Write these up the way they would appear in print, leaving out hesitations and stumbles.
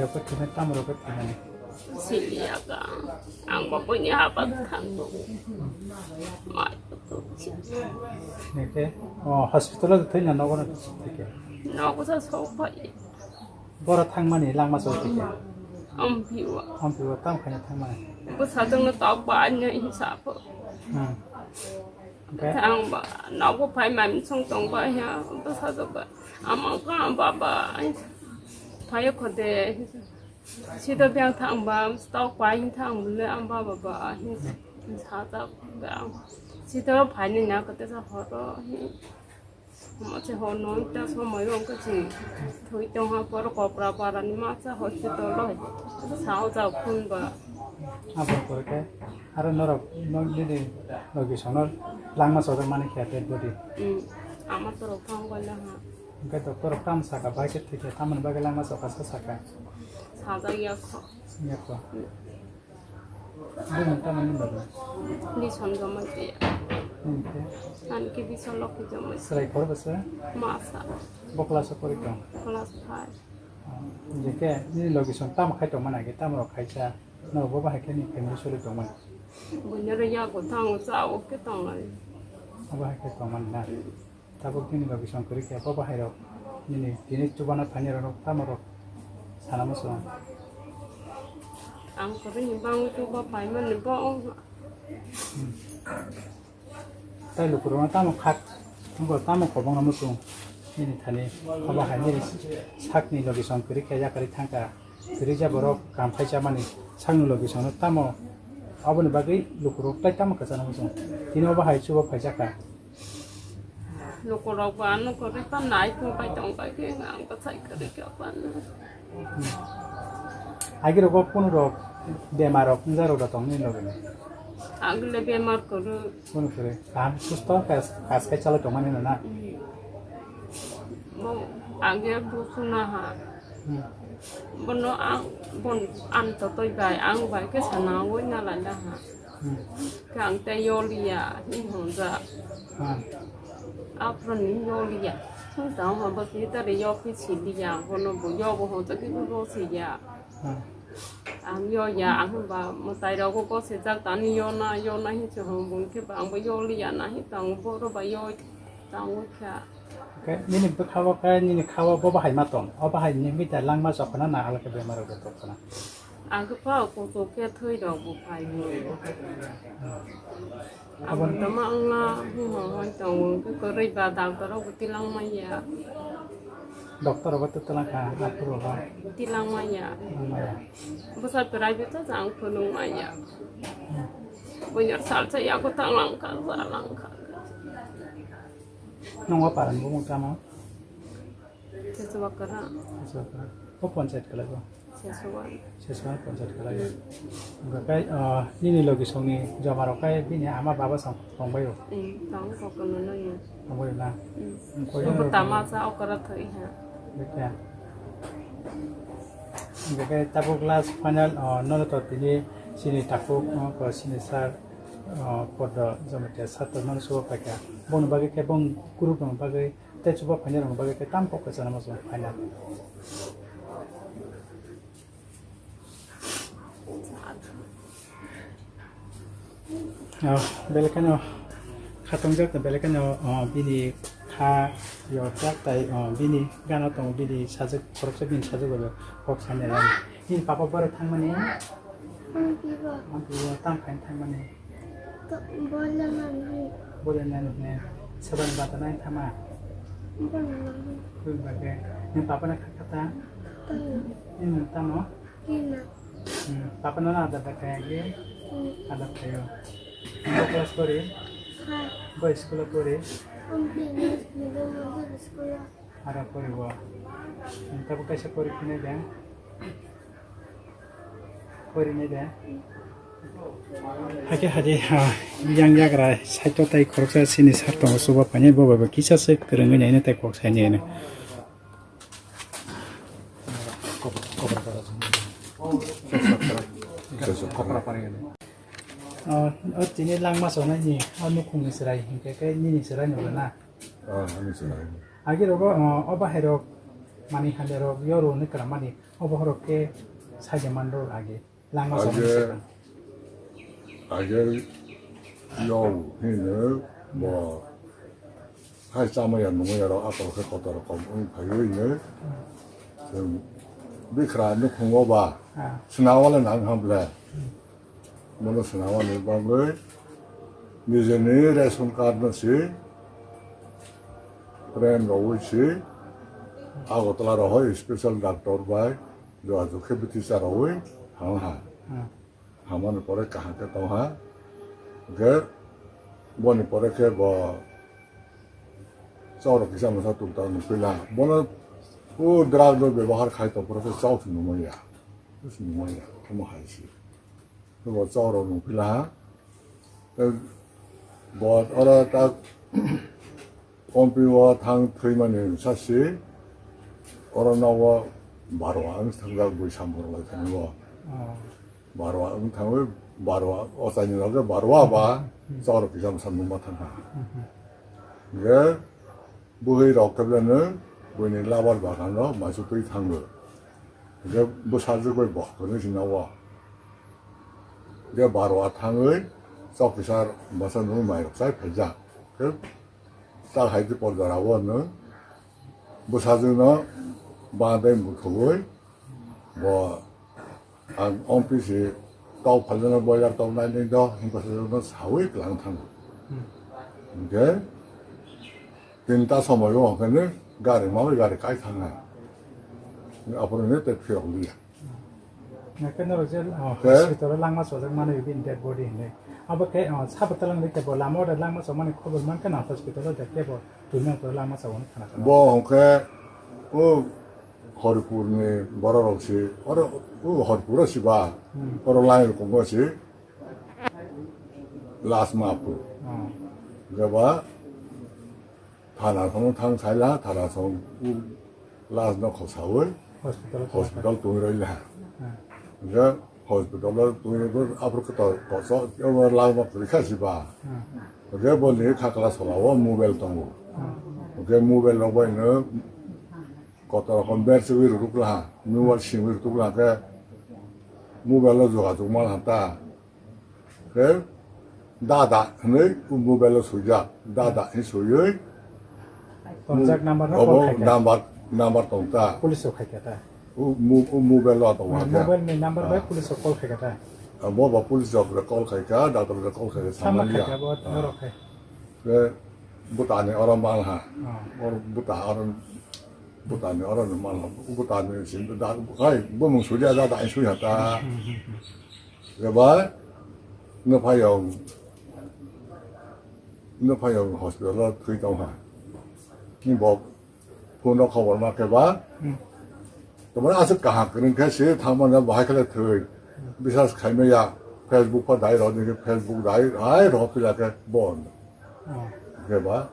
바바하이로 끝이면 땀으로 끝이면 실리아가 안 먹으냐 아빠탕도 많이 이렇게 hospital도 되냐 너거는 이렇게 나고서 소파이 뭐라 탕만이 랑마서 이렇게 엄비와 엄비와 땀 그냥 탕만 그 사정은 또 많이 인사고 thằng nó có phải mày xong tổng bài ha tôi sao được vậy ama kan baba phải có thể chỉ được biang thằng bà tao quay thằng lên ăn baba bà sao được vậy chỉ được phải nên nhà cái sao họ đó mà chỉ họ nói ta sao mấy ông cái gì thôi trong họ bảo có bà ra nhưng mà sao họ chỉ tôi nói sao giờ phun bà apa porque ara nora no ni logi sonol langma soda mane khate bodi ama to phang wala ha cái doctor kam saka ba ke thike taman ba langma soka saka sao ya kho ya ko ni taman ni ba đi son ga ma ti ni an ki bi son lo ki jama srai kor basa masa bokla so kori ko class 5 je ke ni logi son tam khai to mana ke tam ro khai cha no bo ba ke ni ke ni so le to man bunya ya ko thang sao cái tông này ba ke to man na ta bo ni logi son kori ke ba hai ro ni ni chubana thani ro tam ro sana ma so ang ko rin bang ko ba pai man ni ba tai lu kuro tam khat ngo tam ko bang na so ni thani ba hai ni sak ni logi son kori ke ya kari thang ka 그리자 버럭 감파이자만이 상물로기 전에 따모 아버님 바기 루크로 따이따모 가잖아 무슨 디노바 하이츠바 파이자카 루크로 반 루크로 땀 나이 그 바이 똥 바이 그냥 그 사이 그렇게 반 아기로 거 폰으로 베마로 혼자로라 동네 노르네 아글레 베마르 거를 폰 그래 감 수스토 가스카 잘라 동안에는 나 뭐 아게 부수나 하 bọn nó ăn cho tôi vài ăn vài cái sản nào với nhau là hả càng tây yolia nhưng hồng dạ áp rồi những yolia chúng ta họ bác sĩ ta để yo cái chỉ đi nhà bọn nó bổ yo bọn họ cho cái đồ gì ya ăn yo ya ăn và một tay đâu có sẽ chắc tani yo na hết cho họ muốn cái bạn với yolia na hết tàng bộ rồi bây yo tàng với cả cái ni bực hawa cái ni khawa bo ba hai ma ton ba hai ni mi ta lang ma so kana na ala ke be maro ke to kana ang cái phao cô số kia thôi đâu bộ phải người anh tao mang là nhưng mà hoàn toàn cái rây bà đào tao đâu có tilang mày ya dokter ba to tala ka apro ba tilang mày ya besar private tu jangan penuh mày ya banyak salsa ya aku tak langkah nongwa paran bo mutama sesuatu kerana ko panchet kala ko sesuatu sesuatu panchet kala ga kai ni logi songni jamaro kai bini ama baba song bai ro tahu kau kena nanya bai na ko yang pertama saya okara thoi ha betul ga kai tabu class final no to tini sini tapu ko sini sar pada zaman dia satu mana suap pakai bon bagai ke bon guru bon bagai te coba panjang bon bagai ke tampok ke sana masuk panjang belakan khatong jak belakan bini kha yo jak tai bini gana tong bini sajak korok bin sajak go kok sane lan ini papa bar thang mane ampiwa tam kan thang mane boleh nanti seban bata naik sama bagai ini papa nak kata ini tano papa nana ada bagai ada kayu ini kelas kori boy sekolah kori ada kori gua kita buka sekori kini deh kori ini deh 하게 하지 양약라 살토다이 코럭사 신이 살토 수바 파니 보바 기차스 그런 거 내는 때 곡산이에요. 그래서 코코라 파니네. 어찌니 랑마서나니 어느 공스라이 그러니까 니니 스라이 노나. 아니 스라이. 아기로고 어바헤로 많이 한대로 여로는 그런 많이 어버허럽게 사게만도 아게 랑마서 아게 요 해는 뭐 hai trăm mươi ngàn người đó áp vào cái cổ tàu còn phải gửi nhớ biết khả năng không có bà snào là nặng hơn là muốn snào là bao người như thế này để xong cả nó xí brand rồi xí áo của tao là hỏi special doctor vậy rồi tôi khi bị sa rồi hàng hàng mà nó có cái hàng cái tao ha cái bọn nó có cái bà 싸우러 기사면서 또 나는 그냥 뭐는 그 드라이버 ବ୍ୟବ하러 가있다 그래서 싸우는 놈이야 무슨 놈이야 그뭐 하지 그거 싸우러 놓그냥 뭐 어라 딱 컴퓨터 당 트이만은 사실 어라 나와 마루와 응탕가 뭐 삼보러 가는 거 마루와 응탕을 마루와 어사니라고 마루와 봐 싸우러 기사면서 놈 맡았나 이게 bơi đọc tập lần nữa bơi này lao vào bảo nó mà số tôi thằng nữa cái bữa sau rồi bơi bỏ cái nó chỉ nào à cái bảo vào thằng ấy sau khi sao mà sao nó mày đọc sai phải ra cái sao hay cái bọn đó vào nữa bữa sau rồi nó ban đêm một thôi bỏ anh ông bị gì tàu phải nó bơi ra tàu này lên đó không có sao nó sáu ấy lang thang cái 된다 소모요 근데 가리 마을 가리 가이 상나 앞으로는 때 필요 없이야 그날 이제 호스피탈 랑마서 정말 이빈 데드 보디네 아버게 사부터랑 이렇게 뭐 라모다 랑마서 많이 커버만 kana 호스피탈로 데게 뭐 두명 더 랑마서 오는 kana 뭐 그 허리부르네 뭐라고 혹시 어려 그 허리부르시 봐 어려 라인 공부시 라스마프 그봐 다나성은 당 살라 다나성 라스너 거사월 호스피탈 돈을 해 그러니까 호스피탈로 돈을 앞으로 더 여러 라마 그렇게 하지 봐 그게 뭐니 카클라서라와 모바일 동고 그게 모바일 로바이는 거기다 컨버스 위로 룩라 누월 심을 룩라 그 모바일로 줘가지고 말 한다 그 다다 근데 그 모바일로 소자 다다 이 소유 동작 넘버는 넘버 동자 पुलिस खाइकेता 모바일로 하다 와 मोबाइल में नंबर पे पुलिस को कॉल खाइकेता 뭐 पुलिस 잡으러 콜 खाइका डाक्टर 콜 खाइका सामने सामान्य खाइका बहुत नरो खाइ 그 부탄에 어른만 하 부탄에 어른만 하 부탄에 진짜 다 가이 뭐뭐 소리하다 다 소리하다 그봐 너 봐요 호스피탈로 그이동하 이뭐 본도 커버 마켓 봐 또뭐 아직 가 그런 것이 타면 마이클에 더 비싸서 가면야 페이스북 파 다이 어디 페이스북 다이 로피라게 본 그봐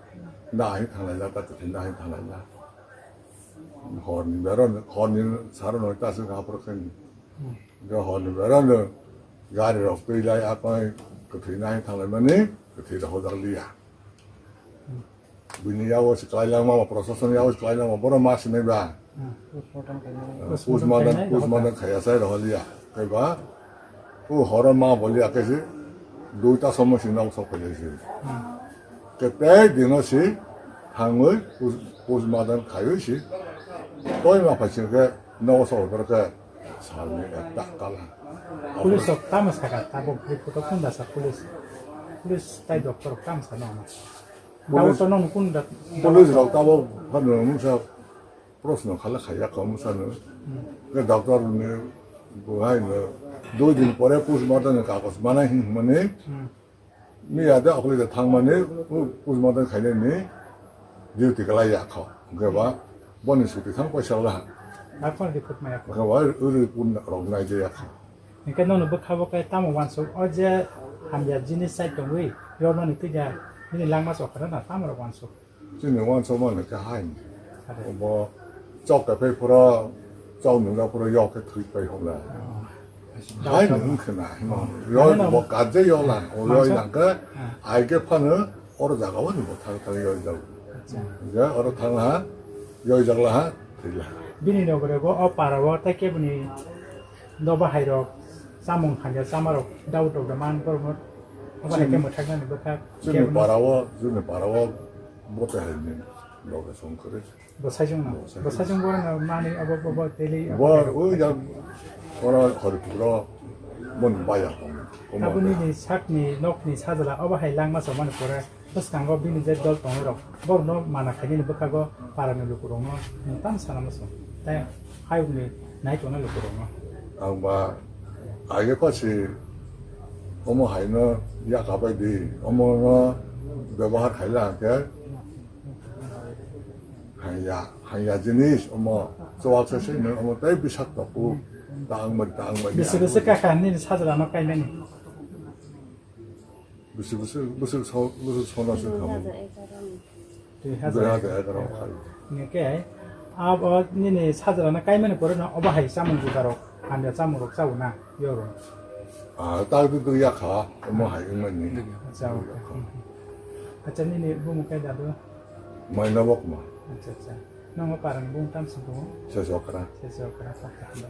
나이 당날라 따뜻한 나이 당날라 헌 사람을 따서 가버렸더니 그 헌 가리를 없더라 아까 그 나이 당날만이 그 뒤로 호달리야 Biniyawo si Kailang Mama, prosesan yawo si Kailang Mama, bora mas ni ba? Usman kaya saya dah liya, kaya ba? Horan Mama boleh apa sih? Dua sama si nak sok kerja sih. Ketai dino si, hangul Usman kaya sih. Toy apa sih ke? Nak sok berke, salmi tak kalah. Police सब तामस खाका ताबो रिपोर्ट कुन दासा पुलिस ताइ डॉक्टर तामस खाना police none कुन दा पुलिस डॉक्टर भानु मुसा प्रश्न खाला खाया कमुसानो 그 डॉक्टरने बुहाइनो 2 दिन परे पोस्टमार्टम कागज बनाइ माने मियादे अखले थांमाने पोस्टमार्टम खाइलेनि ड्यूटी गला याखौ गबा बनि सुति थां पैसाला नाफोर रिपोर्ट माया गबा ओरै पुन रंनाय जायाखौ निके नन बखाबो काय तामो वानसो अजे हामया जिनिस साइड दंगै योनो नि तिजा नि लांमा सखरा ना तामो वानसो जोंनि वानसोमानो का हाय 뭐 쩍다 페이퍼라 쩍는가 프로 옆에 트윗바이 होला 하이는 그나 뭐 가제 요라 오요이랑가 알게 파는 어르자가 원이 못 하고 여기다 이제 어르 타나 여기다가 되려. 비니로 그러고 빠라고 때께분이 너 바하이로 싸몽 한자 싸마로 다우도만 그러면 어바하게 못 하는 거다 좀 바라와 못해 했네. 너가 좀 그래. 뭐 사정나 뭐 사정 거는 많이 뭐 데리 뭐 거라 거르고 뭔 봐야 아버님이 삭니 녹니 사들라 어바하이 랑마서 만 거래 버스간 거 비니 제돌 돈으로 뭐너 만나 가지는 버하고 바라는 루고로 딴 사람으로서 때 하이브니 나이 돈을 루고로 아마 알겠지. 어머 하이는 야 가봐야지. 어머가 ବ୍ୟବहार 하려는데 하야 지니스 어머 좋아서 쓰는 어머 때 비슷하고 땅머리 비스비스 까까니 사들라 너 까이면이 무슨 손아서 가면 하자 그래야 애들하고 가요. 이게 아버 니네 사들라나 까이면이 버르나 어바하이 싸문 주다로 안돼 싸무로 싸우나 요로 아 딸도 약하 어머 하이면니 싸우 아짜 니네 부모 까이다도 많이 나먹구만. 아짜 너무 빠른 봉 땀쓰고 저서 그라. 제서 그라 딱 한다